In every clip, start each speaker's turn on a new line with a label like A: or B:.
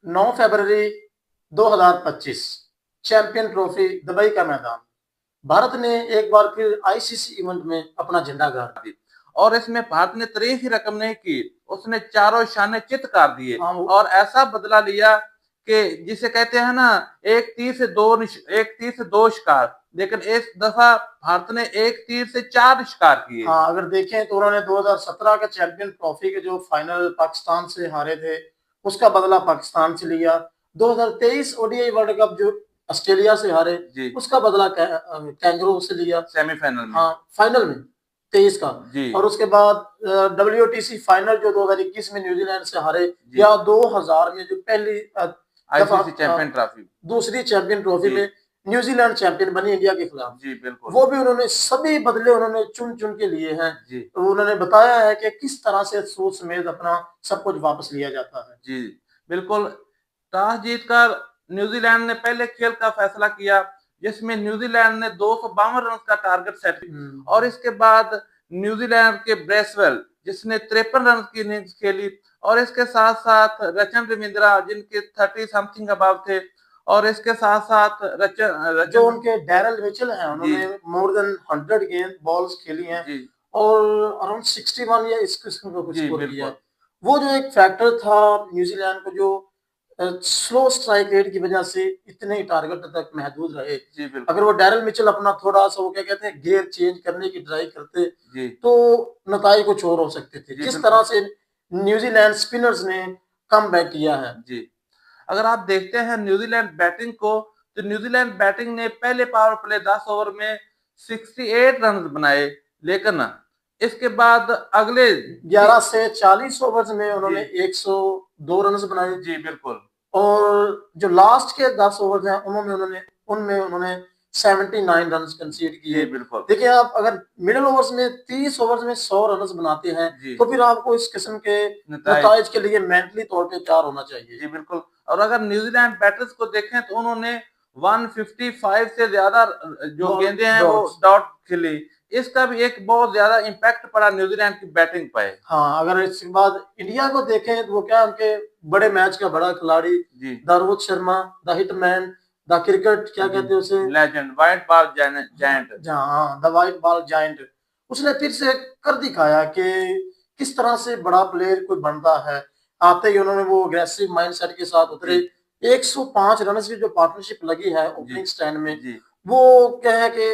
A: 9 फरवरी 2025 champion trophy Dubai का मैदान। भारत ने एक बार फिर आईसीसी इवेंट में अपना झंडा गाड़
B: दी और इसमें भारत ने तारीफ ही रकम नहीं की, उसने चारों शाने चित कर दिए
A: हाँ,
B: और ऐसा बदला लिया कि जिसे कहते हैं ना, एक तीर से दो शिकार, लेकिन इस दफा भारत ने एक तीर से चार शिकार किए।
A: हाँ, अगर देखें तो उन्होंने 2017 के चैंपियन ट्रॉफी के जो फाइनल पाकिस्तान से हारे थे, उसका बदला पाकिस्तान से लिया। 2023 ओडीआई वर्ल्ड कप जो ऑस्ट्रेलिया से हारे, उसका बदला कैंगरू से लिया
B: सेमीफाइनल में।
A: हाँ, फाइनल में 23 का
B: जी।
A: और उसके बाद डब्ल्यूटीसी फाइनल जो 2021 में न्यूजीलैंड से हारे, या 2000 में जो पहली
B: आईसीसी चैंपियन ट्रॉफी,
A: दूसरी चैंपियन ट्रॉफी में न्यूजीलैंड चैंपियन बनी इंडिया के खिलाफ।
B: जी बिल्कुल।
A: वो भी उन्होंने सभी बदले उन्होंने चुन चुन के लिए हैं। तो उन्होंने बताया है कि किस तरह से सोच समेत अपना सब कुछ वापस लिया जाता है।
B: जी बिल्कुल। टॉस जीतकर न्यूजीलैंड ने पहले खेल का फैसला किया, जिसमें न्यूजीलैंड ने 252 रन का टारगेट सेट किया और इसके बाद न्यूजीलैंड के ब्रेसवेल जिसने 53 रन की इनिंग्स खेली और इसके साथ साथ रचन रविंद्रा जिनके 30 समथिंग अबाव थे और इसके साथ साथ
A: जो उनके डैरल मिचेल हैं, उन्होंने मोर देन 100 गेंद बॉल्स खेली हैं और अराउंड 61 या इस किस्म का कुछ स्कोर किया। वो जो एक फैक्टर था न्यूजीलैंड को, जो स्लो स्ट्राइक रेट की वजह से इतने ही टारगेट तक महदूद रहे। अगर वो डैरल मिचेल अपना थोड़ा सा वो क्या कहते हैं गियर चेंज करने की ट्राई करते तो नतीजे कुछ और हो सकते थे। जिस तरह से न्यूजीलैंड स्पिनर्स ने कम बैक किया है।
B: जी, अगर आप देखते हैं न्यूजीलैंड बैटिंग को, तो न्यूजीलैंड बैटिंग ने पहले पावर प्ले 10 ओवर में 68 रन बनाए, लेकिन इसके बाद अगले
A: 11 से 40 ओवर में उन्होंने 102 रन बनाए।
B: जी बिल्कुल।
A: और जो लास्ट के 10 ओवर हैं उनमें उन्होंने 79 रन कंसीड किए।
B: बिल्कुल।
A: देखिए, आप अगर मिडिल ओवर्स में 30 ओवर्स में 100 रन बनाते हैं तो फिर आपको इस किस्म के नतीजे के लिए मेंटली तौर पे तैयार होना चाहिए।
B: जी बिल्कुल। और अगर न्यूजीलैंड बैटर्स को देखें तो उन्होंने 155 से ज्यादा जो गेंदें हैं वो डॉट खेली, इसका भी एक बहुत ज्यादा इम्पैक्ट पड़ा न्यूजीलैंड की बैटिंग पे।
A: हाँ, अगर इसके बाद इंडिया को देखें तो वो क्या उनके बड़े मैच का बड़ा खिलाड़ी the Rohit Sharma, the hitman, the cricket क्या कहते हैं उसे,
B: लेजेंड, व्हाइट बॉल जायंट।
A: हाँ, द व्हाइट बॉल जायंट, उसने फिर से कर दिखाया कि किस तरह से बड़ा प्लेयर कोई बनता है। आते ही उन्होंने वो अग्रेसिव माइंडसेट के साथ उतरे। 105 रन की जो पार्टनरशिप लगी है ओपनिंग स्टैंड में, वो क्या है कि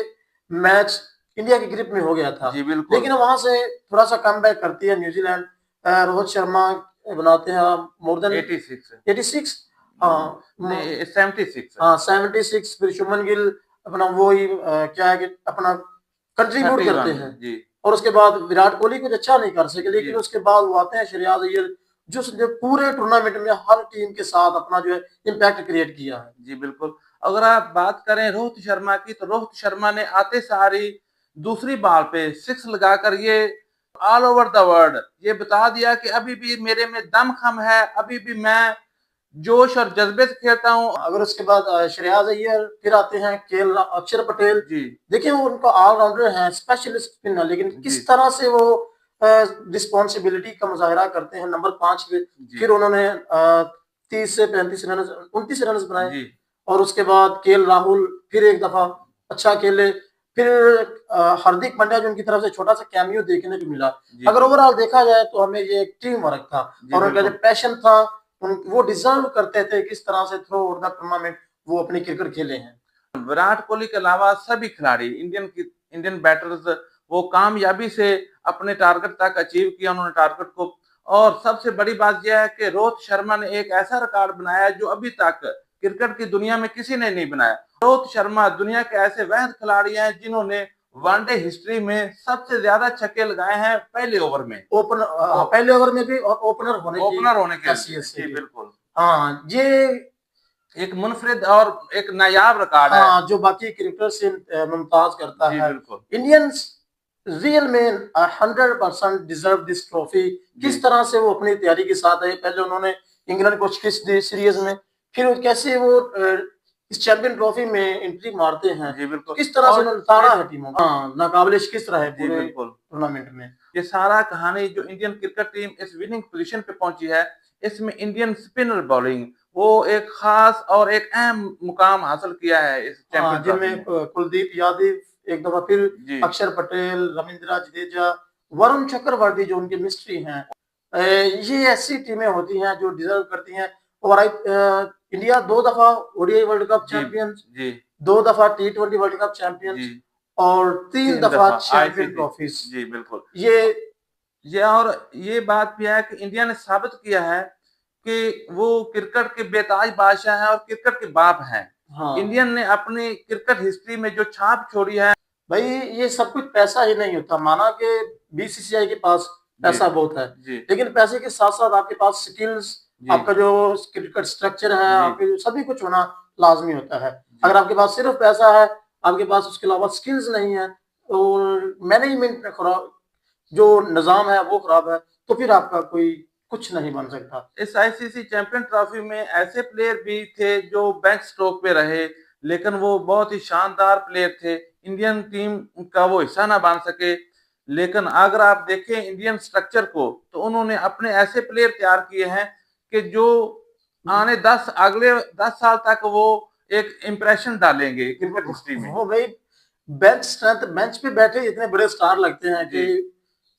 A: मैच इंडिया की ग्रिप में हो गया था। लेकिन वहां से थोड़ा सा कम बैक करती है न्यूजीलैंड। रोहित शर्मा बनाते हैं मोर देन 86 हाँ 76। फिर शुभमन गिल अपना वो ही क्या है कि अपना कंट्रीब्यूट करते हैं। और उसके बाद विराट कोहली कुछ अच्छा नहीं कर सके, लेकिन उसके बाद वो आते हैं श्रेयस अय्यर, जो पूरे टूर्नामेंट में हर टीम के साथ अपना जो है इम्पैक्ट क्रिएट किया है।
B: जी बिल्कुल। अगर आप बात करें रोहित शर्मा की, तो रोहित शर्मा ने आते सारी दूसरी बॉल पे 6 लगाकर ये ऑल ओवर द वर्ल्ड ये बता दिया कि अभी भी मेरे में दमखम है, अभी भी मैं जोश और जज्बे से खेलता हूं।
A: अगर उसके बाद श्रेयस अय्यर, फिर आते हैं अक्षर पटेल। देखिए, वो उनका ऑलराउंडर है, स्पेशलिस्ट स्पिनर, लेकिन किस तरह से वो रिस्पॉन्सिबिलिटी का मुजाहरा करते हैं नंबर 5 पे। फिर उन्होंने 30 से 35 रन 29 रन बनाए। और उसके बाद राहुल फिर एक दफा अच्छा खेले। फिर हार्दिक पांड्या जो उनकी तरफ से छोटा सा कैमियो देखने को मिला। अगर ओवरऑल देखा जाए तो हमें ये एक टीम वर्क था और उनका जो पैशन था, वो डिजर्व करते थे किस तरह से थ्रू आउट द टूर्नामेंट वो अपनी क्रिकेट खेले हैं।
B: विराट कोहली के अलावा सभी खिलाड़ी इंडियन बैटर्स वो कामयाबी से अपने टारगेट तक अचीव किया उन्होंने टारगेट को। और सबसे बड़ी बात यह है कि रोहित शर्मा ने एक ऐसा रिकॉर्ड बनाया जो अभी तक क्रिकेट की दुनिया में किसी ने नहीं बनाया। रोहित शर्मा दुनिया के ऐसे वह खिलाड़ी हैं जिन्होंने वनडे हिस्ट्री में सबसे ज्यादा छक्के लगाए हैं पहले ओवर में,
A: पहले ओवर में भी, और ओपनर होने
B: के हैसियत से। बिल्कुल।
A: हाँ, ये
B: एक मुनफरिद और एक नायाब रिकॉर्ड है,
A: जो बाकी क्रिकेटर से मुमताज करता है। इंडियंस रियल में 100% डिजर्व दिस ट्रॉफी। किस तरह से वो अपनी तैयारी के साथ है, पहले उन्होंने इंग्लैंड को शिकस्त दी सीरीज में, फिर कैसे वो इस चैंपियन ट्रॉफी में एंट्री मारते हैं, किस तरह से उन्होंने उतारा है टीमों को। नाकाबिले शिकस्त रहे पूरे टूर्नामेंट में।
B: ये सारा कहानी जो इंडियन क्रिकेट टीम इस विनिंग पोजीशन पे पहुंची है, इसमें इंडियन स्पिनर बॉलिंग वो एक खास और एक अहम मुकाम हासिल किया है इस चैंपियन ट्रॉफी
A: जिनमें
B: में।
A: कुलदीप यादव एक दफा फिर,
B: जी
A: अक्षर पटेल, रविंद्र जडेजा, वरुण चक्रवर्ती जो उनके मिस्ट्री हैं, ये ऐसी टीमें होती हैं जो डिजर्व करती हैं। और इंडिया 2 दफा ओडीआई वर्ल्ड कप
B: जी
A: चैंपियन,
B: जी
A: 2 दफा T20 वर्ल्ड कप चैंपियंस
B: जी।
A: और 3
B: 3
A: दफा
B: दफा
A: चैंपियन
B: आईसीसी।
A: ट्रॉफीज।
B: जी बिल्कुल।
A: ये
B: ये और ये बात भी है कि इंडिया ने साबित किया है कि वो क्रिकेट के बेताज बादशाह हैं और क्रिकेट के बाप हैं।
A: हाँ
B: इंडियन ने अपनी क्रिकेट हिस्ट्री में जो छाप छोड़ी है।
A: भाई, ये सब कुछ पैसा ही नहीं होता। माना कि बीसीसीआई के पास
B: जी
A: पैसा बहुत है,
B: जी
A: लेकिन पैसे के साथ साथ आपके पास स्किल्स,
B: जी
A: आपका जो क्रिकेट स्ट्रक्चर है,
B: जी
A: आपके जो सभी कुछ होना लाजमी होता है।
B: जी
A: अगर आपके पास सिर्फ पैसा है, आपके पास उसके अलावा स्किल्स नहीं है, और मैनेजमेंट खराब, जो निजाम है वो खराब है, तो फिर आपका कोई कुछ नहीं बन सकता।
B: इस आईसीसी चैंपियन ट्रॉफी में ऐसे प्लेयर भी थे जो बेंच स्ट्रोक पे रहे, लेकिन वो बहुत ही शानदार प्लेयर थे। इंडियन टीम का वो हिस्सा ना बन सके, लेकिन अगर आप देखें इंडियन स्ट्रक्चर को, तो उन्होंने अपने ऐसे प्लेयर तैयार किए हैं कि जो अगले 10 साल तक वो एक इम्प्रेशन डालेंगे क्रिकेट हिस्ट्री में।
A: वो भाई, बेंच स्ट्रेंथ, बेंच पे बैठे इतने बड़े स्टार लगते हैं कि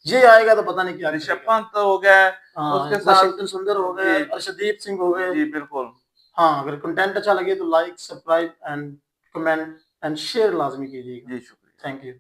B: जी
A: ये आएगा तो पता नहीं क्या
B: ऋषभ
A: करेगा।
B: पंत हो गया, उसके साथ
A: वाशिंगटन सुंदर हो गए,
B: जी
A: अर्शदीप सिंह हो गए।
B: जी बिल्कुल।
A: हाँ, अगर कंटेंट अच्छा लगे तो like, subscribe and comment and share लाजमी कीजिएगा।
B: जी शुक्रिया।
A: Thank you.